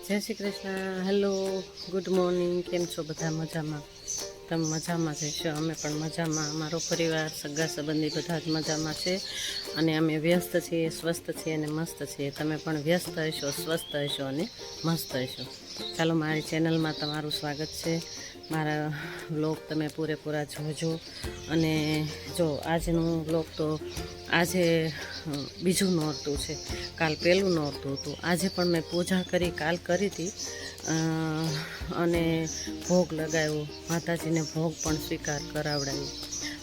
જય Shri Krishna. Hello, good morning. કેમ છો બધા? મજામાં? તમે મજામાં જઈશો? અમે પણ મજામાં. અમારો પરિવાર, સગા સંબંધી બધા જ મજામાં છે અને અમે વ્યસ્ત છીએ, સ્વસ્થ છીએ અને મસ્ત છીએ. તમે પણ વ્યસ્ત હશો, સ્વસ્થ હશો અને મસ્ત હશો. ચાલો, મારી ચેનલમાં તમારું સ્વાગત છે. મારા વ્લોગ તમે પૂરેપૂરા જોજો. અને જો આજનું વ્લોગ તો આજે બીજું નોરતું છે. કાલ પહેલું નોરતું હતું. આજે પણ મેં પૂજા કરી, કાલ કરી હતી અને ભોગ લગાવ્યો. માતાજીને ભોગ પણ સ્વીકાર કરાવડાવ્યો.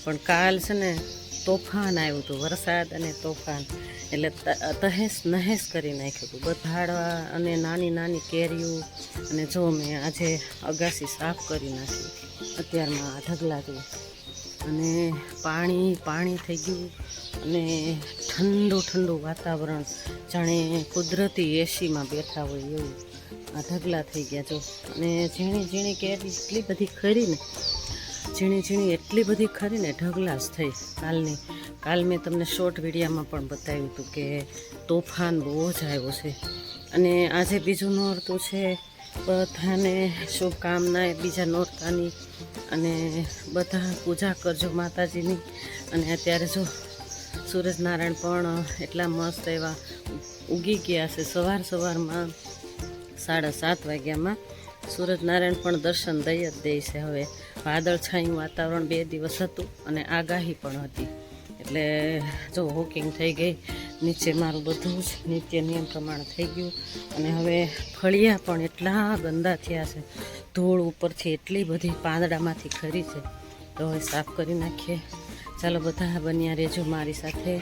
પણ કાલ છે ને તોફાન આવ્યું હતું, વરસાદ અને તોફાન. એટલે તહેસ નહેસ કરી નાખ્યું હતું બધાડવા અને નાની નાની કેરીઓ. અને જો મેં આજે અગાસી સાફ કરી નાખી અત્યારમાં ઢગલાથી. અને પાણી થઈ ગયું અને ઠંડુ ઠંડુ વાતાવરણ, જાણે કુદરતી એસીમાં બેઠા હોય એવું આ ઢગલા થઈ ગયા. જો અને ઝીણી ઝીણી કેરી એટલી બધી ખરી ને એટલી બધી ખરી ને ઢગલા જ થઈ કાલ મેં તમને શોર્ટ વિડીયામાં પણ બતાવ્યું હતું કે તોફાન બહુ જ આવ્યો છે. અને આજે બીજું નોરતું છે. બધાને શુભકામના બીજા નોરતાની. અને બધા પૂજા કરજો માતાજીની. અને અત્યારે જો સૂરજનારાયણ પણ એટલા મસ્ત એવા ઉગી ગયા છે. સવારમાં 7:30 વાગ્યામાં સૂરજનારાયણ પણ દર્શન દઈ જ દે છે. હવે વાદળછાયું વાતાવરણ 2 દિવસ હતું અને આગાહી પણ હતી. એટલે જો વોકિંગ થઈ ગઈ. નીચે મારું બધું જ નિત્ય નિયમ પ્રમાણે થઈ ગયું. અને હવે ફળિયા પણ એટલા ગંદા થયા છે. ધૂળ ઉપરથી એટલી બધી પાંદડામાંથી ખરી છે. તો હવે સાફ કરી નાખીએ. ચાલો, બધા બન્યા રહેજો મારી સાથે.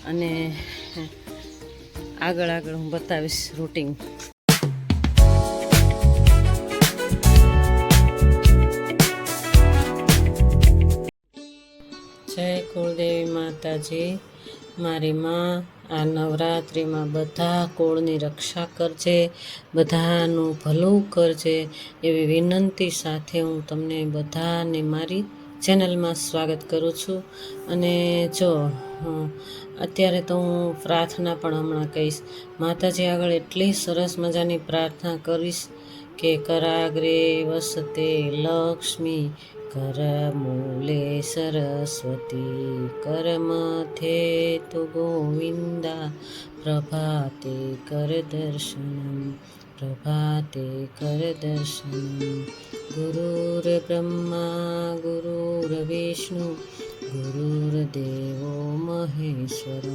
અને આગળ હું બતાવીશ રૂટિન. જય કુળદેવી માતાજી. મારી માં, આ નવરાત્રિમાં બધા કુળની રક્ષા કરજે, બધાનું ભલું કરજે એવી વિનંતી સાથે હું તમને બધાને મારી ચેનલમાં સ્વાગત કરું છું. અને જો અત્યારે તો હું પ્રાર્થના પણ હમણાં કહીશ. માતાજી આગળ એટલી સરસ મજાની પ્રાર્થના કરીશ કે કરાગ્રે વસતે લક્ષ્મી, કરમૂલે સરસ્વતી, કરમથે તુ ગોવિંદા, પ્રભાતે કર દર્શનમ. ગુરુર બ્રહ્મા ગુરુર વિષ્ણુ, ગુરુર્દેવો મહેશ્વર,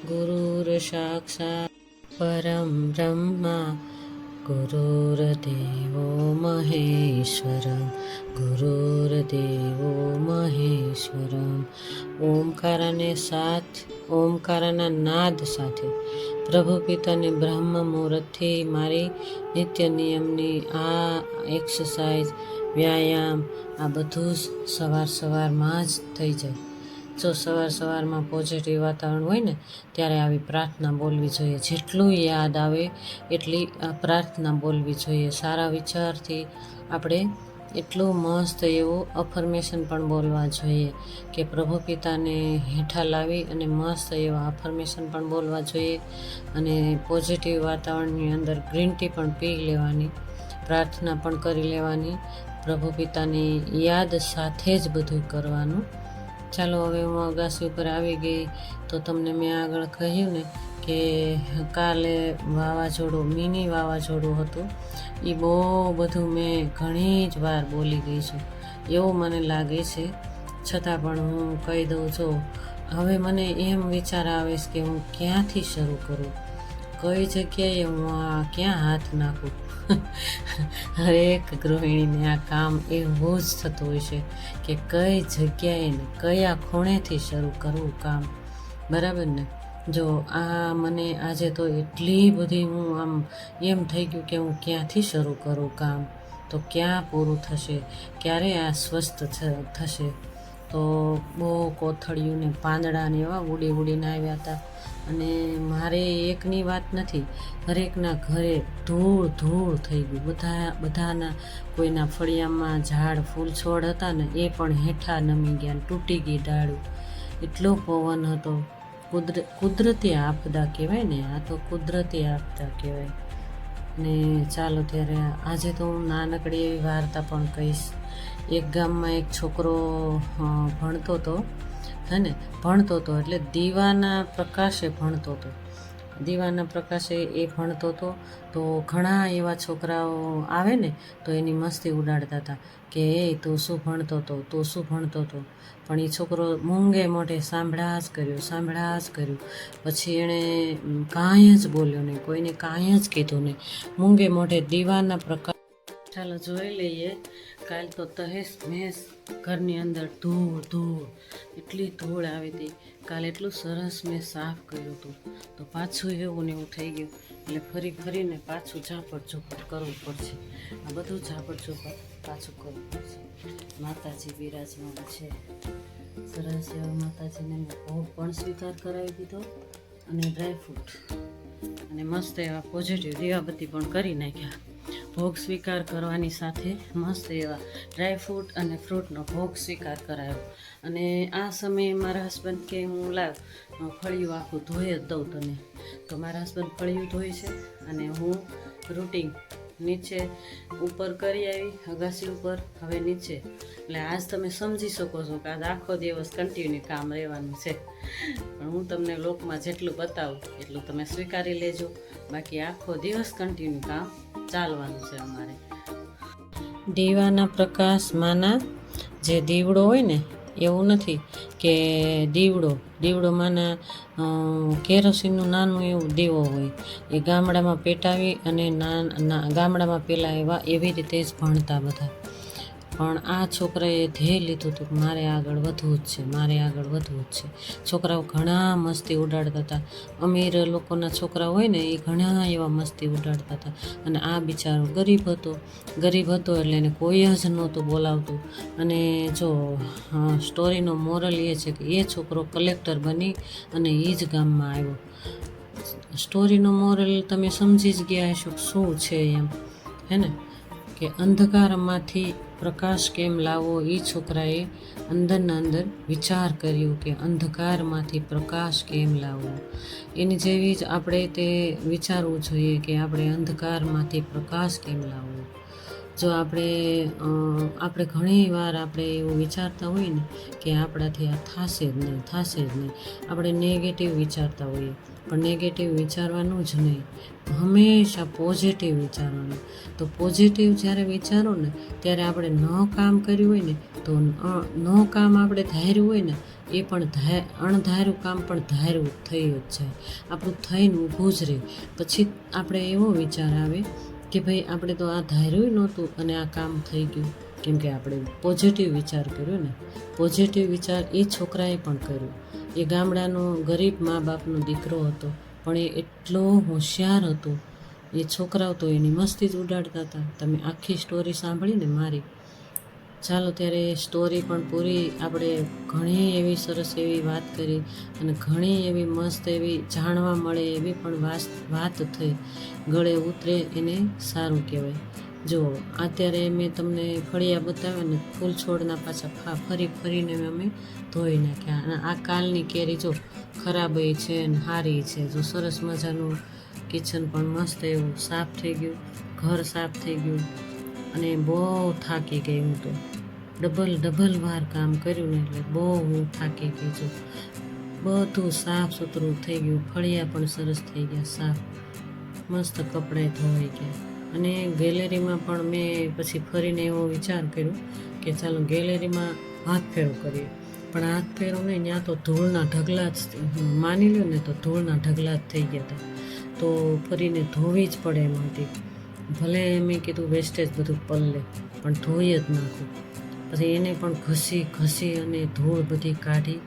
ગુરુર સાક્ષાત પરમ બ્રહ્મા, ગુરુર્દેવો મહેશ્વર. ઓમકારના નાદ સાથે પ્રભુ પિતાને બ્રહ્મ મુહૂર્તથી મારી નિત્ય નિયમની આ એક્સરસાઇઝ, વ્યાયામ આ બધું જ સવારમાં જ થઈ જાય. જો સવારમાં પોઝિટિવ વાતાવરણ હોય ને ત્યારે આવી પ્રાર્થના બોલવી જોઈએ. જેટલું યાદ આવે એટલી આ પ્રાર્થના બોલવી જોઈએ. સારા વિચારથી આપણે એટલું મસ્ત એવું અફર્મેશન પણ બોલવા જોઈએ કે પ્રભુ પિતાને હેઠા લાવી અને મસ્ત એવા અફર્મેશન પણ બોલવા જોઈએ. અને પોઝિટિવ વાતાવરણની અંદર ગ્રીન ટી પણ પી લેવાની, પ્રાર્થના પણ કરી લેવાની. પ્રભુ પિતાની યાદ સાથે જ બધું કરવાનું. ચાલો, હવે હું અગાસી ઉપર આવી ગઈ. તો તમને મેં આગળ કહ્યું ને કે કાલે મિની વાવાઝોડું હતું. એ બહુ બધું મેં ઘણી જ વાર બોલી ગઈ છું એવું મને લાગે છે. છતાં પણ હું કહી દઉં છું. હવે મને એમ વિચાર આવે છે કે હું ક્યાંથી શરૂ કરું, કઈ જગ્યાએ હું ક્યાં હાથ નાખું. હરેક ગૃહિણીને આ કામ એવું જ થતું હોય છે કે કઈ જગ્યાએ ને કયા ખૂણેથી શરૂ કરવું કામ. બરાબર ને? જો આ મને આજે તો એટલી બધી હું આમ એમ થઈ ગયું કે હું ક્યાંથી શરૂ કરું કામ, તો ક્યાં પૂરું થશે, ક્યારે આ સ્વસ્થ થશે. તો બહુ કોથળિયું ને પાંદડા ને એવા ઉડીને આવ્યા હતા. અને મારે એકની વાત નથી, હરેકના ઘરે ધૂળ થઈ ગયું. બધાના કોઈના ફળિયામાં ઝાડ ફૂલ છોડ હતા ને એ પણ હેઠા નમી ગયા, તૂટી ગઈ ડાળું. એટલો પવન હતો. કુદરતી આપદા કહેવાય ને, આ તો કુદરતી આપદા કહેવાય. ને ચાલો ત્યારે આજે તો હું નાનકડી એવી વાર્તા પણ કહીશ. એક ગામમાં એક છોકરો ભણતો હતો, હે ને, ભણતો હતો એટલે દીવાના પ્રકાશે ભણતો હતો. દીવાના પ્રકાશે એ ભણતો હતો તો ઘણા એવા છોકરાઓ આવે ને તો એની મસ્તી ઉડાડતા હતા કે એ તું શું ભણતો હતો, તું શું ભણતો હતો. પણ એ છોકરો મૂંગે મોઢે સાંભળ્યા જ કર્યું. પછી એણે કાંઈ જ બોલ્યો નહીં, કોઈને કાંઈ જ કીધું નહીં, મૂંગે મોઢે દીવાના પ્રકાશ. ચાલો જોઈ લઈએ. કાલ તો તહેસ મહેસ ઘરની અંદર ધૂળ એટલી ધૂળ આવી હતી. કાલ એટલું સરસ મેં સાફ કર્યું હતું તો પાછું એવું ને એવું થઈ ગયું. એટલે ફરીને પાછું ઝાપટ કરવું પડશે. આ બધું ઝાપટ પાછું કરવું પડશે. માતાજી બિરાજમાન છે. સરસ એવા માતાજીને મેં ભોગ પણ સ્વીકાર કરાવી દીધો અને ડ્રાયફ્રૂટ અને મસ્ત એવા પોઝિટિવ દીવાબત્તી પણ કરી નાખ્યા. ભોગ સ્વીકાર કરવાની સાથે મસ્ત એવા ડ્રાયફ્રૂટ અને ફ્રૂટનો ભોગ સ્વીકાર કરાયો. અને આ સમયે મારા હસબન્ડ કે હું લાવ ફળિયું આખું ધોઈ જ દઉં તને. તો મારા હસબન્ડ ફળિયું ધોઈ છે અને હું રૂટિન નીચે ઉપર કરી આવી અગાસી ઉપર, હવે નીચે. એટલે આજ તમે સમજી શકો છો કે આજ આખો દિવસ કન્ટિન્યુ કામ રહેવાનું છે. પણ હું તમને લોકમાં જેટલું બતાવું એટલું તમે સ્વીકારી લેજો. બાકી આખો દિવસ કન્ટિન્યુ કામ ચાલવાનું છે અમારે. દીવાના પ્રકાશમાંના જે દીવડો હોય ને એવું નથી કે દીવડો માના કેરોસીનનું નાનું એવું દીવો હોય એ ગામડામાં પેટાવી અને ગામડામાં પેલા એવી રીતે જ ભણતા બધા. પણ આ છોકરાએ ધ્યેય લીધું હતું કે મારે આગળ વધવું જ છે. છોકરાઓ ઘણા મસ્તી ઉડાડતા હતા. અમીર લોકોના છોકરા હોય ને એ ઘણા એવા મસ્તી ઉડાડતા હતા. અને આ બિચારો ગરીબ હતો એટલે એને કોઈ જ નહોતું બોલાવતું. અને જો સ્ટોરીનો મોરલ એ છે કે એ છોકરો કલેક્ટર બની અને એ જ ગામમાં આવ્યો. સ્ટોરીનો મોરલ તમે સમજી જ ગયા હશો શું છે એમ, હે ને, કે અંધકારમાંથી પ્રકાશ કેમ લાવવો. એ છોકરાએ અંદરના અંદર વિચાર કર્યું કે અંધકારમાંથી પ્રકાશ કેમ લાવવો. એની જેવી જ આપણે તે વિચારવું જોઈએ કે આપણે અંધકારમાંથી પ્રકાશ કેમ લાવવો. જો આપણે ઘણી વાર આપણે એવું વિચારતા હોઈએ ને કે આપણાથી આ થશે જ નહીં. આપણે નેગેટિવ વિચારતા હોઈએ, પણ નેગેટિવ વિચારવાનું જ નહીં, હંમેશા પોઝિટિવ વિચારવાનું. તો પોઝિટિવ જ્યારે વિચારો ને ત્યારે આપણે ન કામ કર્યું હોય ને તો ન કામ આપણે ધાર્યું હોય ને એ પણ અણધાર્યું કામ પણ ધાર્યું થઈ જ જાય. આપણું થઈને ઊભું જ રહે. પછી આપણે એવો વિચાર આવે કે ભાઈ આપણે તો આ ધાર્યું નહોતું અને આ કામ થઈ ગયું, કેમ કે આપણે પોઝિટિવ વિચાર કર્યો ને. પોઝિટિવ વિચાર એ છોકરાએ પણ કર્યો. એ ગામડાનો ગરીબ મા બાપનો દીકરો હતો, પણ એ એટલો હોશિયાર હતો. એ છોકરાઓ તો એની મસ્તી જ ઉડાડતા હતા. તમે આખી સ્ટોરી સાંભળીને મારી. ચાલો ત્યારે સ્ટોરી પણ પૂરી. આપણે ઘણી એવી સરસ એવી વાત કરી અને ઘણી એવી મસ્ત એવી જાણવા મળે એવી પણ વાત થઈ. ગળે ઉતરે એને સારું કહેવાય. જો અત્યારે મેં તમને ફળિયા બતાવ્યા ને ફૂલ છોડના પાછા ફરીને અમે ધોઈ નાખ્યા. અને આ કાલની કેરી જો ખરાબ છે ને સારી છે. જો સરસ મજાનું કિચન પણ મસ્ત એવું સાફ થઈ ગયું, ઘર સાફ થઈ ગયું. અને બહુ થાકી ગઈ હું તો. ડબલ વાર કામ કર્યું ને એટલે બહુ હું થાકી ગઈ છું. બધું સાફ સુથરું થઈ ગયું. ફળિયા પણ સરસ થઈ ગયા સાફ, મસ્ત કપડાં ધોવાઈ ગયા. અને ગેલેરીમાં પણ મેં પછી ફરીને એવો વિચાર કર્યો કે ચાલો ગેલેરીમાં હાથ ફેરો કરીએ. પણ હાથ ફેરો નહીં, ત્યાં તો ધૂળના ઢગલા જ માની લો ને, તો ધૂળના ઢગલા જ થઈ ગયા હતા. તો ફરીને ધોવી જ પડે એમ હતી. ભલે મેં કીધું વેસ્ટેજ બધું પલ્લે, પણ ધોઈ જ નાખું. પછી એને પણ ઘસી અને ધૂળ બધી કાઢી,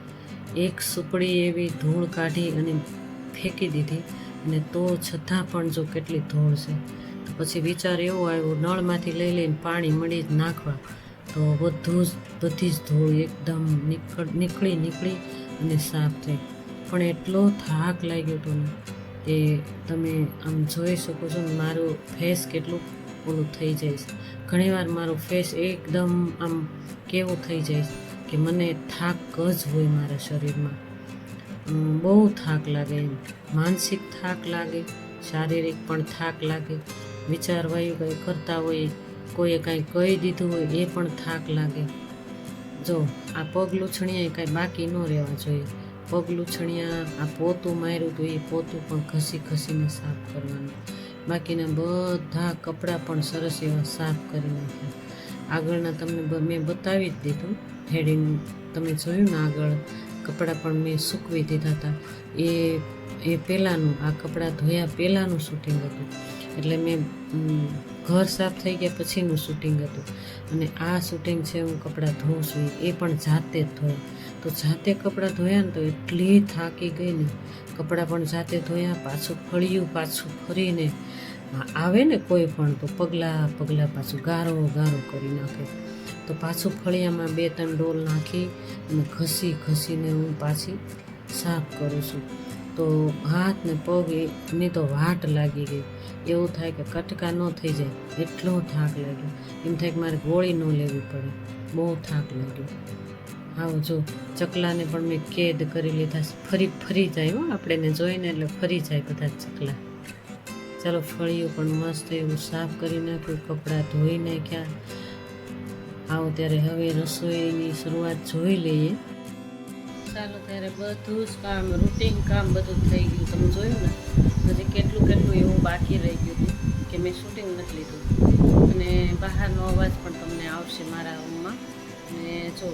એક સુપડી એવી ધૂળ કાઢી અને ફેંકી દીધી. અને તો છતાં પણ જો કેટલી ધૂળ છે. તો પછી વિચાર એવો આવ્યો, નળમાંથી લઈને પાણી મળી જ નાખવા. તો બધી જ ધૂળ એકદમ નીકળી અને સાફ થઈ. પણ એટલો થાક લાગ્યો હતો ને કે તમે આમ જોઈ શકો છો ને મારું ફેસ કેટલું ઓલું થઈ જાય છે. ઘણીવાર મારું ફેસ એકદમ આમ કેવું થઈ જાય કે મને થાક જ હોય મારા શરીરમાં. બહુ થાક લાગે એમ, માનસિક થાક લાગે, શારીરિક પણ થાક લાગે. વિચારવાયું કંઈ કરતા હોય, કોઈએ કાંઈ કહી દીધું હોય એ પણ થાક લાગે. જો આ પગ લૂછણિયા કાંઈ બાકી ન રહેવા જોઈએ. પગ લૂછણિયા આ પોતું માર્યું હતું એ પોતું પણ ઘસી ઘસીને સાફ કરવાનું. બાકીના બધા કપડાં પણ સરસ એવા સાફ કરી નાખ્યા. આગળના તમને મેં બતાવી જ દીધું થ્રેડિંગ, તમે જોયું ને આગળ કપડાં પણ મેં સૂકવી દીધા હતા. એ પહેલાંનું, આ કપડાં ધોયા પહેલાંનું શૂટિંગ હતું. એટલે મેં ઘર સાફ થઈ ગયા પછીનું શૂટિંગ હતું. અને આ શૂટિંગ છે હું કપડાં ધોઉં છું એ પણ જાતે જ ધોયા. તો જાતે કપડાં ધોયા ને તો એટલી થાકી ગઈ ને, કપડાં પણ જાતે ધોયા, પાછું ફળિયું પાછું ફરીને આવે ને કોઈ પણ તો પગલાં પાછું ગારો કરી નાખે. તો પાછું ફળિયામાં 2-3 ડોલ નાખી અને ઘસીને હું પાછી સાફ કરું છું. તો હાથ ને પગ એની તો વાટ લાગી ગઈ. એવું થાય કે કટકા ન થઈ જાય, એટલો થાક લાગ્યો. એમ થાય કે મારે ગોળી ન લેવી પડે, બહુ થાક લાગ્યો. આવો જો ચકલાને પણ મેં કેદ કરી લીધા. ફરી જાય હો, આપણે જોઈને એટલે ફરી જાય બધા ચકલા. ચાલો ફળિયું પણ મસ્ત એવું સાફ કરી નાખ્યું, કપડાં ધોઈ નાખ્યા. આવો ત્યારે હવે રસોઈની શરૂઆત જોઈ લઈએ. ચાલો ત્યારે બધું જ કામ, રૂટીન કામ બધું થઈ ગયું. તમે જોયું ને, હજી કેટલું એવું બાકી રહી ગયું હતું કે મેં શૂટિંગ નથી લીધું. અને બહારનો અવાજ પણ તમને આવશે મારા રૂમમાં. અને જો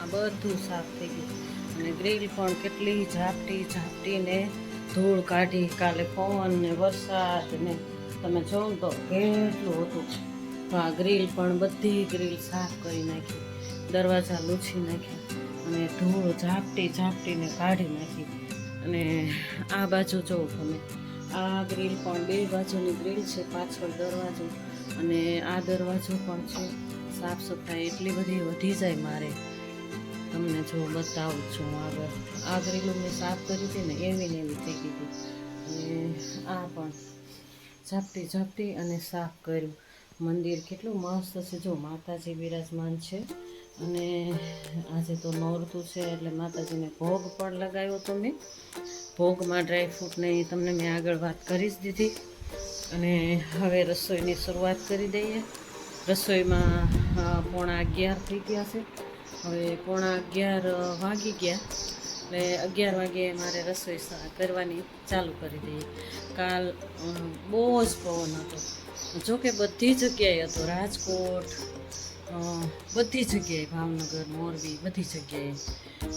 આ બધું સાફ થઈ ગયું. અને ગ્રીલ પણ કેટલી ઝાપટીને ધૂળ કાઢી. કાલે પવન ને વરસાદ ને તમે જોવો તો કેટલું હતું. તો આ ગ્રીલ પણ બધી ગ્રીલ સાફ કરી નાખી, દરવાજા લૂછી નાખ્યા અને ધૂળ ઝાપટીને કાઢી નાખી. અને આ બાજુ જોવો તમે, આ ગ્રીલ પણ 2 બાજુની ગ્રીલ છે, પાછળ દરવાજો અને આ દરવાજો પણ છે. સાફ સફાઈ એટલી બધી વધી જાય મારે, તમને જો બતાવું છું આગળ. આ ગ્રીલો મેં સાફ કરી હતી ને એવી ને એવી થઈ ગઈ હતી. અને આ પણ ઝાપટી અને સાફ કર્યું. મંદિર કેટલું મસ્ત છે, જો માતાજી બિરાજમાન છે. અને આજે તો નોરતું છે એટલે માતાજીને ભોગ પણ લગાવ્યો હતો મેં. ભોગમાં ડ્રાયફ્રૂટને એ તમને મેં આગળ વાત કરી જ દીધી. અને હવે રસોઈની શરૂઆત કરી દઈએ. રસોઈમાં 11:15 થઈ ગયા છે. હવે 11:15 વાગી ગયા એટલે 11 વાગે મારે રસોઈ કરવાની ચાલુ કરી દઈએ. કાલ બહુ જ પવન હતો, જોકે બધી જગ્યાએ હતો. રાજકોટ, બધી જગ્યાએ, ભાવનગર, મોરબી, બધી જગ્યાએ.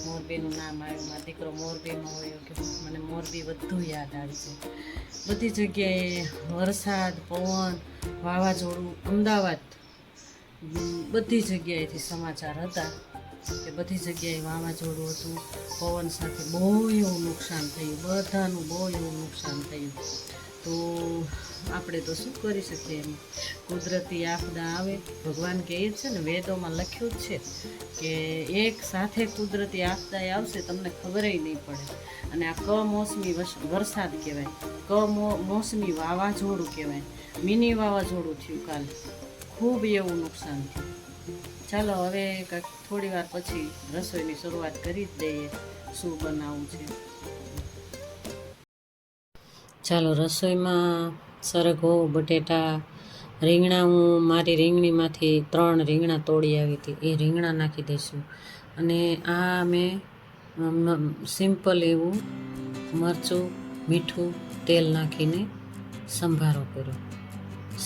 મોરબીનું નામ આવ્યું, મારો દીકરો મોરબીમાં હોય કે મને મોરબી બધું યાદ આવી છે. બધી જગ્યાએ વરસાદ, પવન, વાવાઝોડું. અમદાવાદ બધી જગ્યાએથી સમાચાર હતા કે બધી જગ્યાએ વાવાઝોડું હતું, પવન સાથે બહુ એવું નુકસાન થયું, બધાનું બહુ એવું નુકસાન થયું. તો આપણે તો શું કરી શકીએ એમ. કુદરતી આપદા આવે, ભગવાન કહે છે ને, વેદોમાં લખ્યું જ છે કે એક સાથે કુદરતી આપદા આવશે તમને ખબરેય નહીં પડે. અને આ કમોસમી વરસાદ કહેવાય, કમોસમી વાવાઝોડું કહેવાય. મિની વાવાઝોડું થયું કાલ, ખૂબ એવું નુકસાન થયું. ચાલો હવે થોડી વાર પછી રસોઈની શરૂઆત કરી જ દઈએ, શું બનાવવું છે. ચાલો રસોઈમાં સરગવો, બટેટા, રીંગણા. હું મારી રીંગણીમાંથી 3 રીંગણા તોડી આવી હતી, એ રીંગણા નાખી દઈશું. અને આ મેં સિમ્પલ એવું મરચું, મીઠું, તેલ નાખીને સંભારો કર્યો,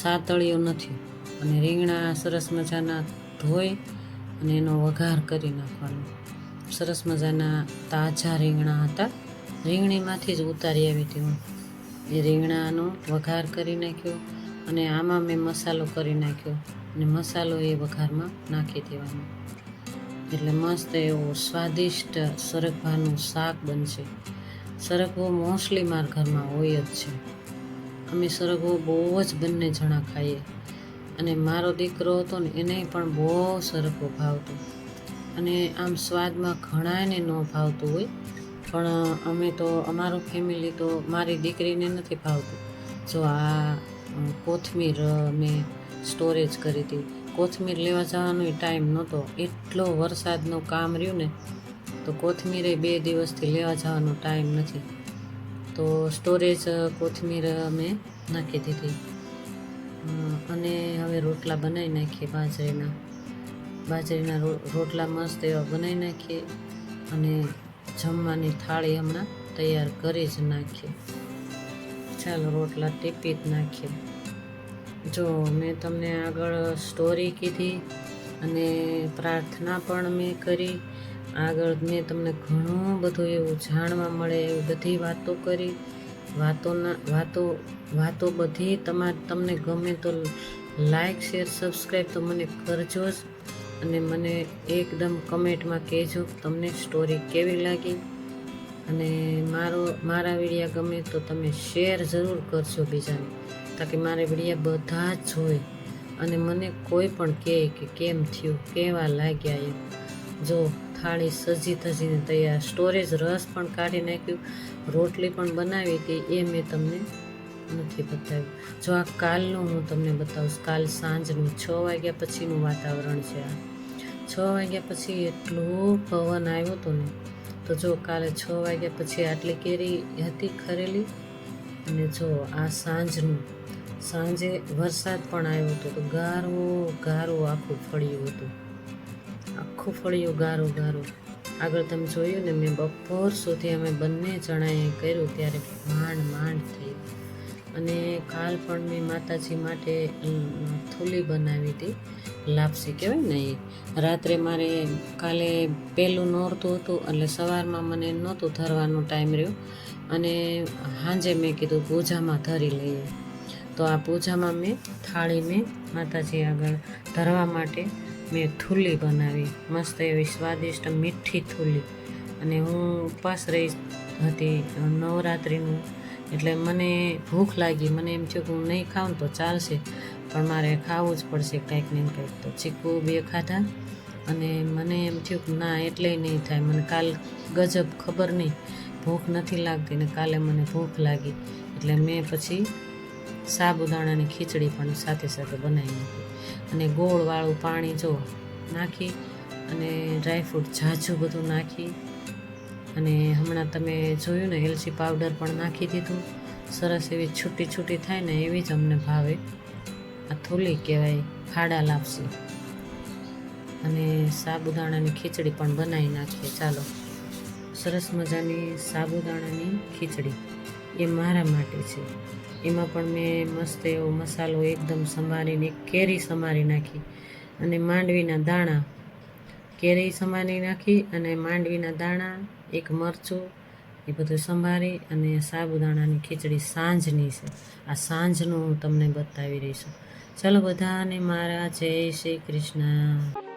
સાતળિયો નથી. અને રીંગણા સરસ મજાના ધોઈ અને એનો વઘાર કરી નાખવાનો. સરસ મજાના તાજા રીંગણા હતા, રીંગણીમાંથી જ ઉતારી આવી હતી હું. એ રીંગણાનો વઘાર કરી નાખ્યો અને આમાં મેં મસાલો કરી નાખ્યો અને મસાલો એ વઘારમાં નાખી દેવાનો. એટલે મસ્ત એવું સ્વાદિષ્ટ સરગવાનું શાક બનશે. સરગવો મોસ્ટલી મારા ઘરમાં હોય જ છે. અમે સરગવો બહુ જ બંને જણા ખાઈએ. અને મારો દીકરો હતો ને એને પણ બહુ સરગવો ભાવતો. અને આમ સ્વાદમાં ઘણાને ન ભાવતું હોય, પણ અમે તો અમારું ફેમિલી તો મારી દીકરીને નથી ભાવતું. જો આ કોથમીર મેં સ્ટોરેજ કરી હતી. કોથમીર લેવા જવાનો ટાઈમ નહોતો, એટલો વરસાદનું કામ રહ્યું ને, તો કોથમીરે 2 દિવસથી લેવા જવાનો ટાઈમ નથી. તો સ્ટોરેજ કોથમીર મેં નાખી દીધી. અને હવે રોટલા બનાવી નાખીએ બાજરીના રોટલા મસ્ત એવા બનાવી નાખીએ અને જમવાની થાળી હમણાં તૈયાર કરી જ નાખીએ. ચાલો રોટલા ટીપી જ નાખીએ. જો મેં તમને આગળ સ્ટોરી કીધી અને પ્રાર્થના પણ મેં કરી. આગળ મેં તમને ઘણું બધું એવું જાણવા મળે એવી બધી વાતો કરી. વાતો બધી તમને ગમે તો લાઈક શેર સબસ્ક્રાઈબ તો મને કરજો જ. અને મને એકદમ કમેન્ટમાં કહેજો તમને સ્ટોરી કેવી લાગી. અને મારા વિડીયા ગમે તો તમે શેર જરૂર કરજો બીજાને, તાકી મારા વિડીયા બધા જ જોઈ અને મને કોઈ પણ કહે કે કેમ થયું, કેવા લાગ્યા એમ. જો થાળી સજી થજીને તૈયાર, સ્ટોરેજ રસ પણ કાઢી નાખ્યું, રોટલી પણ બનાવી હતી, એ મેં તમને નથી બતાવ્યું. જો આ કાલનું હું તમને બતાવીશ, કાલ સાંજનું 6 વાગ્યા પછીનું વાતાવરણ છે. આ 6 વાગ્યા પછી એટલો પવન આવ્યો હતો ને, તો જો કાલે 6 વાગ્યા પછી આટલી કેરી હતી ખરેલી. અને જો આ સાંજે વરસાદ પણ આવ્યો હતો, તો ગારો આખું ફળિયું હતું, આખું ફળિયું ગારો. આગળ તમે જોયું ને, મેં બપોર સુધી અમે બંને જણાએ કર્યું ત્યારે માંડ થયું. અને કાલ પણ મેં માતાજી માટે થૂલી બનાવી હતી, લાપસી કહેવાય ને એ. રાત્રે મારે કાલે પહેલું નોરતું હતું, એટલે સવારમાં મને નહોતું ધરવાનો ટાઈમ રહ્યો. અને સાંજે મેં કીધું પૂજામાં ધરી લઈએ. તો આ પૂજામાં મેં થાળી મેં માતાજી આગળ ધરવા માટે મેં થૂલી બનાવી, મસ્ત એવી સ્વાદિષ્ટ મીઠી થૂલી. અને હું ઉપવાસ રહી હતી નવરાત્રિનું, એટલે મને ભૂખ લાગી. મને એમ થયું કે હું નહીં ખાઉં તો ચાલશે, પણ મારે ખાવું જ પડશે કંઈક ને કંઈક. તો ચીકુ 2 ખાધા અને મને એમ થયું કે ના એટલે નહીં થાય. મને કાલ ગજબ ખબર નહીં, ભૂખ નથી લાગતી ને કાલે મને ભૂખ લાગી, એટલે મેં પછી સાબુદાણાની ખીચડી પણ સાથે બનાવી નાખી. અને ગોળવાળું પાણી જો નાખી અને ડ્રાયફ્રૂટ ઝાઝું બધું નાખી. અને હમણાં તમે જોયું ને, એલચી પાવડર પણ નાખી દીધું. સરસ એવી છૂટી થાય ને એવી જ અમને ભાવે. આ થૂલી કહેવાય, ફાડા લાપસી. અને સાબુદાણાની ખીચડી પણ બનાવી નાખીએ. ચાલો, સરસ મજાની સાબુદાણાની ખીચડી એ મારા માટે છે. એમાં પણ મેં મસ્ત એવો મસાલો એકદમ સંભાળીને એક કેરી સમારી નાખી અને માંડવીના દાણા, કેરી સમારી નાખી અને માંડવીના દાણા, એક મરચું, એ બધું સંભાળી. અને સાબુદાણાની ખીચડી સાંજની છે. આ સાંજનું હું તમને બતાવી રહી છું. ચાલો બધાને મારા જય શ્રી કૃષ્ણ.